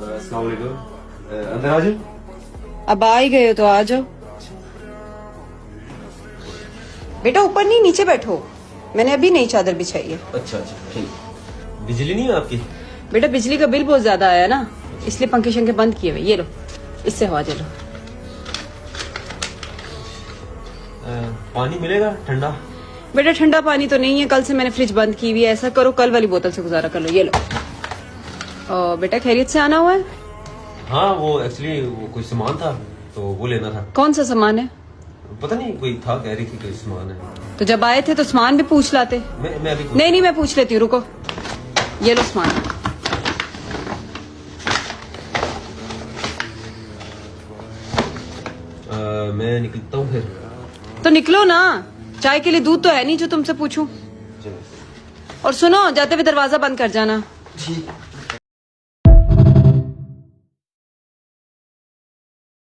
अस्सलाम वालेकुम। अंदर आ जाओ। अब आ ही गए हो तो आ जाओ। बेटा ऊपर नहीं, नीचे बैठो। मैंने अभी नई चादर बिछाई है। अच्छा अच्छा ठीक। बिजली नहीं है आपकी? बेटा बिजली का बिल बहुत ज्यादा आया ना, इसलिए पंखे शंखे बंद किए हुए। ये लो, इससे हवा चलो। पानी मिलेगा ठंडा? बेटा ठंडा पानी तो नहीं है, कल से मैंने फ्रिज बंद की हुई है। ऐसा करो कल वाली बोतल से गुजारा कर लो। ये लो। और बेटा खैरियत से आना हुआ है? हाँ वो एक्चुअली वो कोई सामान था तो वो लेना था। कौन सा सामान है? पता नहीं कोई था, कह रही थी कोई सामान है। तो जब आए थे तो सामान भी पूछ लाते। मैं अभी नहीं मैं पूछ लेती हूँ, रुको। ये लो सामान। मैं निकलता हूँ फिर। तो निकलो ना, चाय के लिए दूध तो है नहीं जो तुमसे पूछूं। चलो और सुनो, जाते हुए दरवाजा बंद कर जाना। ठीक।